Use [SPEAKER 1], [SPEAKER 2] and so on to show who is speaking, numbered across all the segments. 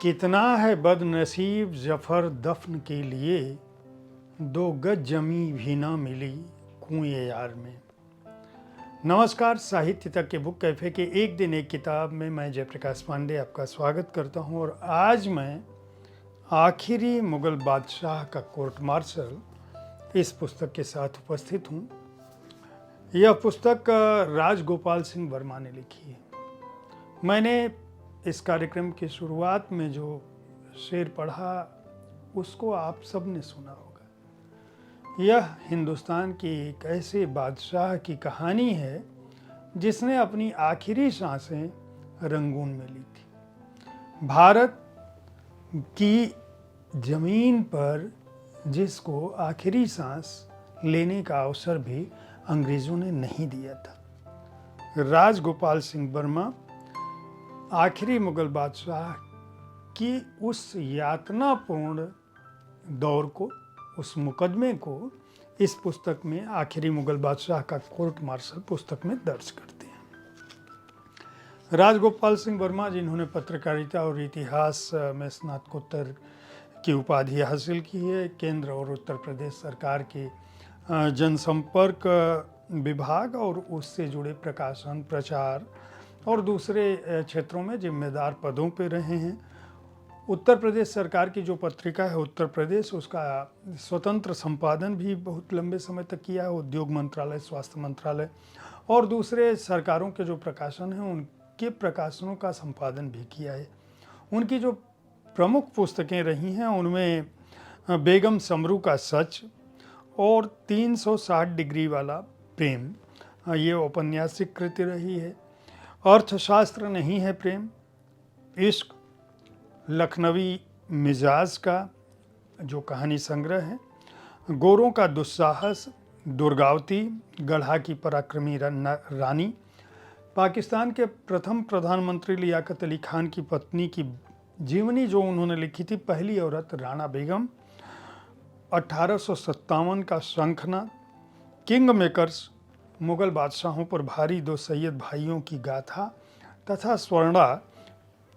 [SPEAKER 1] कितना है बदनसीब जफर दफन के लिए, 2 गज जमी भी ना मिली कुएं यार में। नमस्कार, साहित्य तक के बुक कैफे के एक दिन एक किताब में मैं जयप्रकाश पांडे आपका स्वागत करता हूं। और आज मैं आखिरी मुगल बादशाह का कोर्ट मार्शल इस पुस्तक के साथ उपस्थित हूं। यह पुस्तक राजगोपाल सिंह वर्मा ने लिखी है। मैंने इस कार्यक्रम की शुरुआत में जो शेर पढ़ा उसको आप सब ने सुना होगा। यह हिंदुस्तान के एक ऐसे बादशाह की कहानी है जिसने अपनी आखिरी सांसें रंगून में ली थी। भारत की जमीन पर जिसको आखिरी सांस लेने का अवसर भी अंग्रेजों ने नहीं दिया था। राजगोपाल सिंह वर्मा आखिरी मुगल बादशाह की उस यातनापूर्ण दौर को, उस मुकदमे को इस पुस्तक में आखिरी मुगल बादशाह का कोर्ट मार्शल पुस्तक में दर्ज करते हैं। राजगोपाल सिंह वर्मा, जिन्होंने पत्रकारिता और इतिहास में स्नातकोत्तर की उपाधि हासिल की है, केंद्र और उत्तर प्रदेश सरकार के जनसंपर्क विभाग और उससे जुड़े प्रकाशन, प्रचार और दूसरे क्षेत्रों में जिम्मेदार पदों पर रहे हैं। उत्तर प्रदेश सरकार की जो पत्रिका है उत्तर प्रदेश, उसका स्वतंत्र संपादन भी बहुत लंबे समय तक किया है। उद्योग मंत्रालय, स्वास्थ्य मंत्रालय और दूसरे सरकारों के जो प्रकाशन हैं उनके प्रकाशनों का संपादन भी किया है। उनकी जो प्रमुख पुस्तकें रही हैं उनमें बेगम समरू का सच और 360 डिग्री वाला प्रेम, ये औपन्यासिक कृति रही है। अर्थशास्त्र नहीं है प्रेम, इश्क, लखनवी मिजाज का जो कहानी संग्रह है, गोरों का दुस्साहस, दुर्गावती, गढ़ा की पराक्रमी रानी, पाकिस्तान के प्रथम प्रधानमंत्री लियाकत अली खान की पत्नी की जीवनी जो उन्होंने लिखी थी, पहली औरत राणा बेगम, 1857 का शंखनाद, किंग मेकर्स, मुगल बादशाहों पर भारी 2 सैयद भाइयों की गाथा तथा स्वर्णा,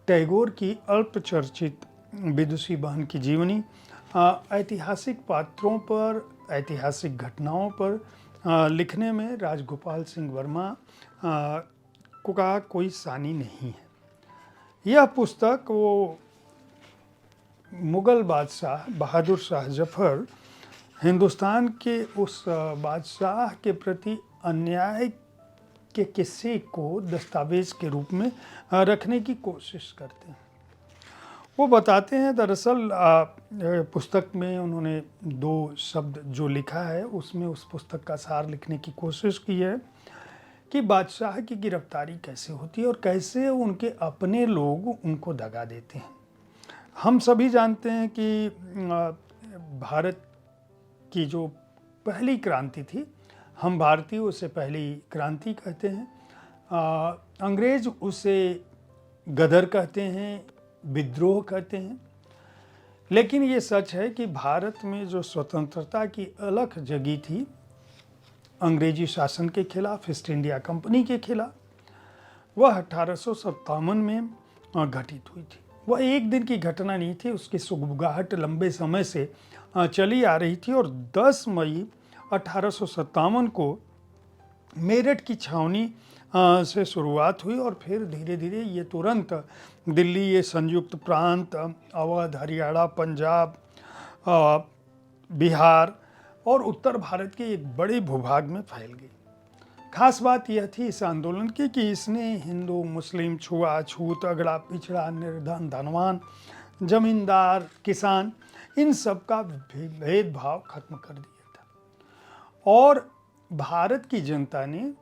[SPEAKER 1] टैगोर की अल्पचर्चित विदुषी बहन की जीवनी, ऐतिहासिक पात्रों पर, ऐतिहासिक घटनाओं पर लिखने में राजगोपाल सिंह वर्मा का कोई सानी नहीं है। यह पुस्तक वो मुगल बादशाह बहादुर शाह जफर, हिंदुस्तान के उस बादशाह के प्रति अन्याय के किस्से को दस्तावेज के रूप में रखने की कोशिश करते हैं। वो बताते हैं, दरअसल पुस्तक में उन्होंने 2 शब्द जो लिखा है उसमें उस पुस्तक का सार लिखने की कोशिश की है कि बादशाह की गिरफ्तारी कैसे होती है और कैसे उनके अपने लोग उनको दगा देते हैं। हम सभी जानते हैं कि भारत की जो पहली क्रांति थी, हम भारतीय उसे पहली क्रांति कहते हैं, अंग्रेज उसे गदर कहते हैं, विद्रोह कहते हैं। लेकिन ये सच है कि भारत में जो स्वतंत्रता की अलख जगी थी अंग्रेजी शासन के खिलाफ, ईस्ट इंडिया कंपनी के खिलाफ, वह 1857 में घटित हुई थी। वह एक दिन की घटना नहीं थी, उसकी सुगबुगाहट लंबे समय से चली आ रही थी। और 10 मई 1857 को मेरठ की छावनी से शुरुआत हुई और फिर धीरे धीरे ये तुरंत दिल्ली, ये संयुक्त प्रांत, अवध, हरियाणा, पंजाब, बिहार और उत्तर भारत के एक बड़े भूभाग में फैल गई। खास बात यह थी इस आंदोलन की कि इसने हिंदू, मुस्लिम, छुआछूत, अगड़ा पिछड़ा, निर्धन, धनवान, जमींदार, किसान, इन सब का भेदभाव खत्म कर दिया था। और भारत की जनता ने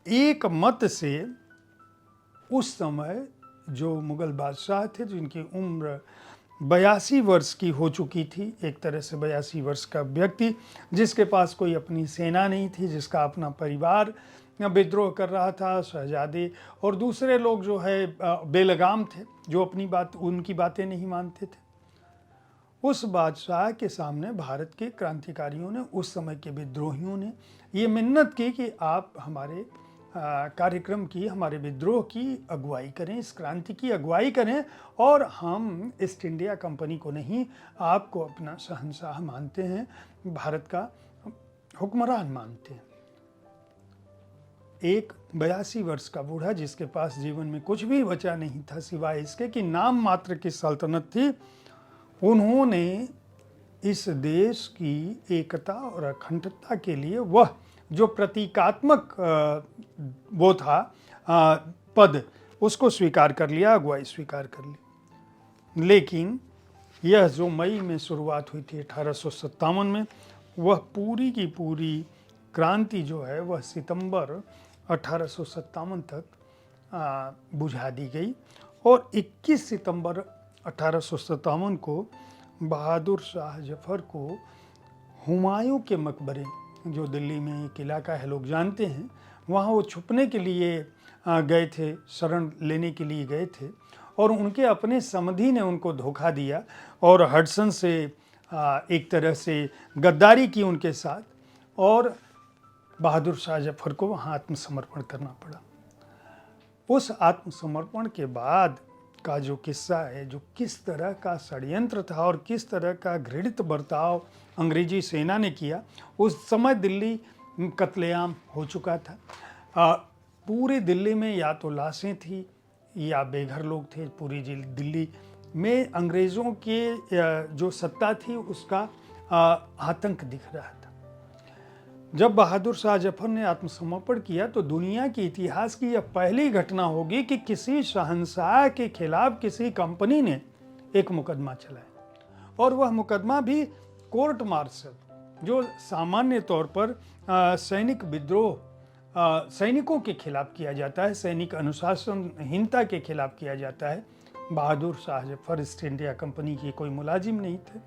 [SPEAKER 1] एक मत से उस समय जो मुगल बादशाह थे, जिनकी उम्र 82 वर्ष की हो चुकी थी, एक तरह से 82 वर्ष का व्यक्ति जिसके पास कोई अपनी सेना नहीं थी, जिसका अपना परिवार विद्रोह कर रहा था, शहजादे और दूसरे लोग जो है बेलगाम थे, जो अपनी बात, उनकी बातें नहीं मानते थे, उस बादशाह के सामने भारत के क्रांतिकारियों ने, उस समय के विद्रोहियों ने ये मिन्नत की कि आप हमारे कार्यक्रम की, हमारे विद्रोह की अगुवाई करें, इस क्रांति की अगुवाई करें और हम ईस्ट इंडिया कंपनी को नहीं, आपको अपना शहंशाह मानते हैं, भारत का हुक्मरान मानते हैं। एक 82 वर्ष का बूढ़ा जिसके पास जीवन में कुछ भी बचा नहीं था सिवाय इसके कि नाम मात्र की सल्तनत थी, उन्होंने इस देश की एकता और अखंडता के लिए वह जो प्रतीकात्मक वो था पद, उसको स्वीकार कर लिया, अगुवाई स्वीकार कर ली। लेकिन यह जो मई में शुरुआत हुई थी 1857 में, वह पूरी की पूरी क्रांति जो है वह सितंबर 1857 तक बुझा दी गई और 21 सितंबर 1857 को बहादुर शाह जफर को हुमायूं के मकबरे, जो दिल्ली में एक इलाका है लोग जानते हैं, वहाँ वो छुपने के लिए गए थे, शरण लेने के लिए गए थे और उनके अपने समधी ने उनको धोखा दिया और हडसन से एक तरह से गद्दारी की उनके साथ और बहादुर शाह जफर को वहाँ आत्मसमर्पण करना पड़ा। उस आत्मसमर्पण के बाद का जो किस्सा है, जो किस तरह का षड्यंत्र था और किस तरह का घृणित बर्ताव अंग्रेजी सेना ने किया, उस समय दिल्ली कत्लेआम हो चुका था। पूरे दिल्ली में या तो लाशें थी या बेघर लोग थे। पूरी दिल्ली में अंग्रेज़ों के जो सत्ता थी उसका आतंक दिख रहा था। जब बहादुर शाह जफर ने आत्मसमर्पण किया तो दुनिया के इतिहास की यह पहली घटना होगी कि किसी शहंशाह के खिलाफ किसी कंपनी ने एक मुकदमा चलाया और वह मुकदमा भी कोर्ट मार्शल, जो सामान्य तौर पर सैनिक विद्रोह, सैनिकों के खिलाफ किया जाता है, सैनिक अनुशासनहीनता के खिलाफ किया जाता है। Bahadur Shah Zafar East India company के कोई मुलाजिम नहीं थे,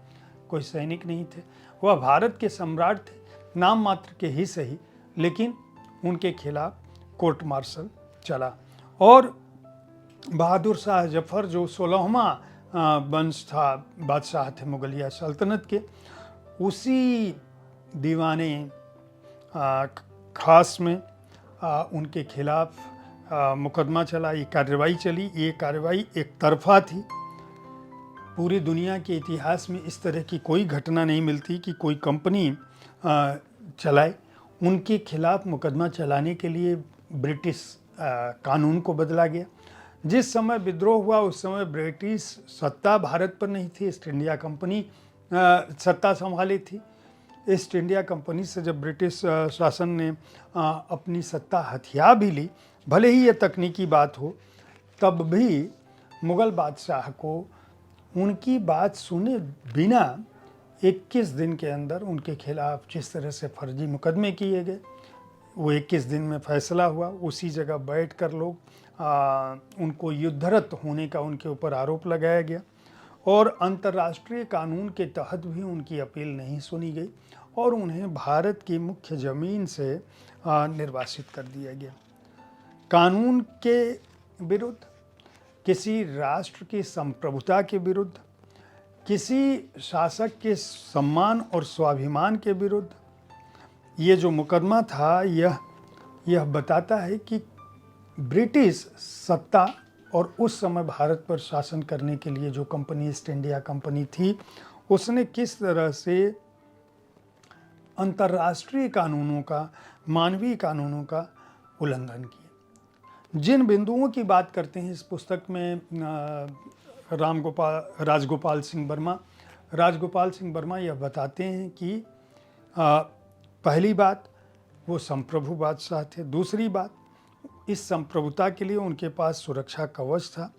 [SPEAKER 1] कोई सैनिक नहीं थे, वह भारत के सम्राट थे, नाम मात्र के ही सही, लेकिन उनके खिलाफ कोर्ट मार्शल चला और बहादुर शाह जफर जो 16वां वंश था, बादशाह थे मुगलिया सल्तनत के, उसी दीवाने खास में उनके खिलाफ मुकदमा चला। ये कार्रवाई चली। ये कार्रवाई एक तरफा थी। पूरी दुनिया के इतिहास में इस तरह की कोई घटना नहीं मिलती कि कोई कंपनी चलाए। उनके खिलाफ मुकदमा चलाने के लिए ब्रिटिश कानून को बदला गया। जिस समय विद्रोह हुआ उस समय ब्रिटिश सत्ता भारत पर नहीं थी, ईस्ट इंडिया कंपनी सत्ता संभाली थी। ईस्ट इंडिया कंपनी से जब ब्रिटिश शासन ने अपनी सत्ता हथिया भी ली, भले ही ये तकनीकी बात हो, तब भी मुग़ल बादशाह को उनकी बात सुने बिना 21 दिन के अंदर उनके खिलाफ जिस तरह से फर्जी मुकदमे किए गए, वो 21 दिन में फैसला हुआ। उसी जगह बैठकर लोग उनको युद्धरत होने का उनके ऊपर आरोप लगाया गया और अंतर्राष्ट्रीय कानून के तहत भी उनकी अपील नहीं सुनी गई और उन्हें भारत की मुख्य ज़मीन से निर्वासित कर दिया गया। कानून के विरुद्ध, किसी राष्ट्र की संप्रभुता के विरुद्ध, किसी शासक के सम्मान और स्वाभिमान के विरुद्ध ये जो मुकदमा था, यह बताता है कि ब्रिटिश सत्ता और उस समय भारत पर शासन करने के लिए जो कंपनी ईस्ट इंडिया कंपनी थी, उसने किस तरह से अंतर्राष्ट्रीय कानूनों का, मानवीय कानूनों का उल्लंघन किया। जिन बिंदुओं की बात करते हैं इस पुस्तक में राजगोपाल सिंह वर्मा यह बताते हैं कि पहली बात, वो संप्रभु बादशाह थे। दूसरी बात, इस संप्रभुता के लिए उनके पास सुरक्षा कवच था।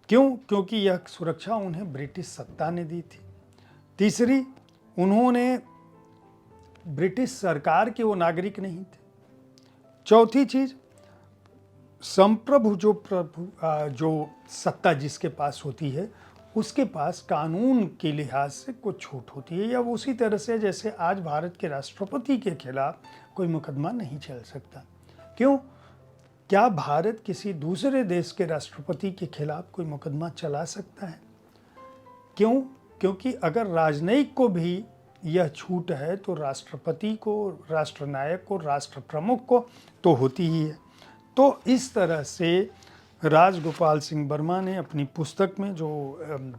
[SPEAKER 1] क्यों? क्योंकि यह सुरक्षा उन्हें ब्रिटिश सत्ता ने दी थी। तीसरी, उन्होंने ब्रिटिश सरकार के वो नागरिक नहीं थे। चौथी चीज, संप्रभु जो सत्ता जिसके पास होती है, उसके पास कानून के लिहाज से कुछ छूट होती है, या उसी तरह से जैसे आज भारत के राष्ट्रपति के खिलाफ कोई मुकदमा नहीं चल सकता। क्यों? क्या भारत किसी दूसरे देश के राष्ट्रपति के खिलाफ कोई मुकदमा चला सकता है? क्यों? क्योंकि अगर राजनयिक को भी यह छूट है तो राष्ट्रपति को, राष्ट्रनायक को, राष्ट्र प्रमुख को तो होती ही है। तो इस तरह से राजगोपाल सिंह वर्मा ने अपनी पुस्तक में जो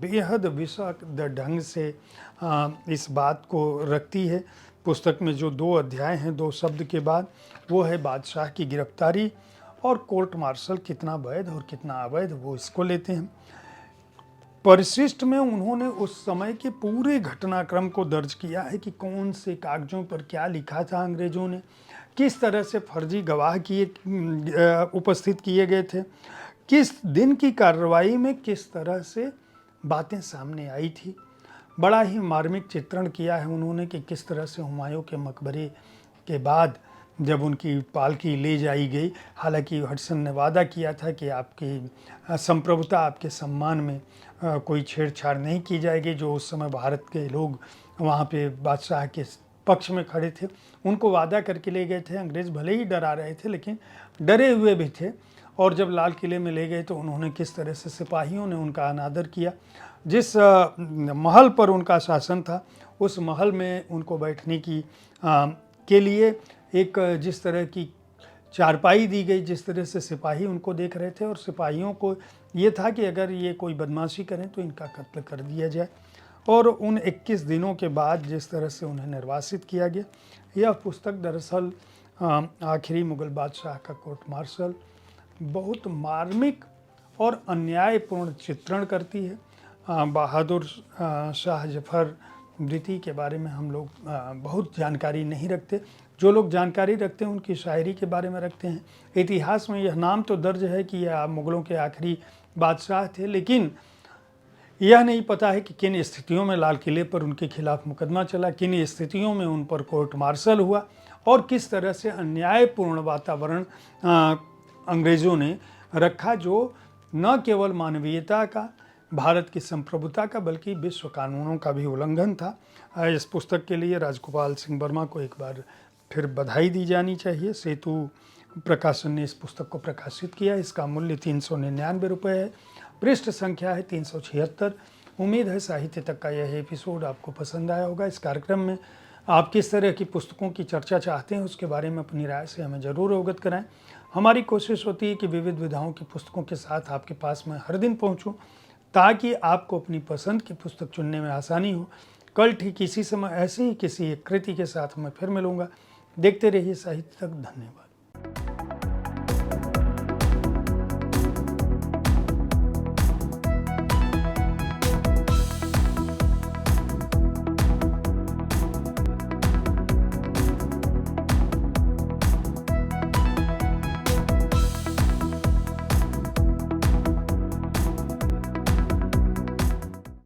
[SPEAKER 1] बेहद विशद ढंग से इस बात को रखती है, पुस्तक में जो 2 अध्याय हैं 2 शब्द के बाद, वो है बादशाह की गिरफ्तारी और कोर्ट मार्शल कितना वैध और कितना अवैध, वो इसको लेते हैं। परिशिष्ट में उन्होंने उस समय के पूरे घटनाक्रम को दर्ज किया है कि कौन से कागजों पर क्या लिखा था अंग्रेजों ने, किस तरह से फर्जी गवाह उपस्थित किए गए थे, किस दिन की कार्रवाई में किस तरह से बातें सामने आई थी। बड़ा ही मार्मिक चित्रण किया है उन्होंने कि किस तरह से हुमायूं के मकबरे के बाद जब उनकी पालकी ले जाई गई, हालांकि हडसन ने वादा किया था कि आपकी संप्रभुता, आपके सम्मान में कोई छेड़छाड़ नहीं की जाएगी। जो उस समय भारत के लोग वहाँ पे बादशाह के पक्ष में खड़े थे, उनको वादा करके ले गए थे। अंग्रेज़ भले ही डरा रहे थे, लेकिन डरे हुए भी थे। और जब लाल किले में ले गए तो उन्होंने किस तरह से सिपाहियों ने उनका अनादर किया। जिस महल पर उनका शासन था, उस महल में उनको बैठने के लिए एक जिस तरह की चारपाई दी गई, जिस तरह से सिपाही उनको देख रहे थे, और सिपाहियों को ये था कि अगर ये कोई बदमाशी करें तो इनका कत्ल कर दिया जाए। और उन 21 दिनों के बाद जिस तरह से उन्हें निर्वासित किया गया, यह पुस्तक दरअसल आखिरी मुग़ल बादशाह का कोर्ट मार्शल बहुत मार्मिक और अन्यायपूर्ण चित्रण करती है। बहादुर शाह जफ़र द्वितीय के बारे में हम लोग बहुत जानकारी नहीं रखते। जो लोग जानकारी रखते हैं उनकी शायरी के बारे में रखते हैं। इतिहास में यह नाम तो दर्ज है कि यह मुग़लों के आखिरी बादशाह थे, लेकिन यह नहीं पता है कि किन स्थितियों में लाल किले पर उनके खिलाफ मुकदमा चला, किन स्थितियों में उन पर कोर्ट मार्शल हुआ, और किस तरह से अन्यायपूर्ण वातावरण अंग्रेज़ों ने रखा, जो न केवल मानवीयता का, भारत की संप्रभुता का, बल्कि विश्व कानूनों का भी उल्लंघन था। इस पुस्तक के लिए राजगोपाल सिंह वर्मा को एक बार फिर बधाई दी जानी चाहिए। सेतु प्रकाशन ने इस पुस्तक को प्रकाशित किया। इसका मूल्य 399 रुपये है। पृष्ठ संख्या है 376। उम्मीद है साहित्य तक का यह एपिसोड आपको पसंद आया होगा। इस कार्यक्रम में आप किस तरह की पुस्तकों की चर्चा चाहते हैं, उसके बारे में अपनी राय से हमें ज़रूर अवगत कराएं। हमारी कोशिश होती है कि विविध विधाओं की पुस्तकों के साथ आपके पास मैं हर दिन पहुंचूं, ताकि आपको अपनी पसंद की पुस्तक चुनने में आसानी हो। कल ठीक इसी समय ऐसे ही किसी एक कृति के साथ मैं फिर मिलूंगा। देखते रहिए साहित्य तक। धन्यवाद।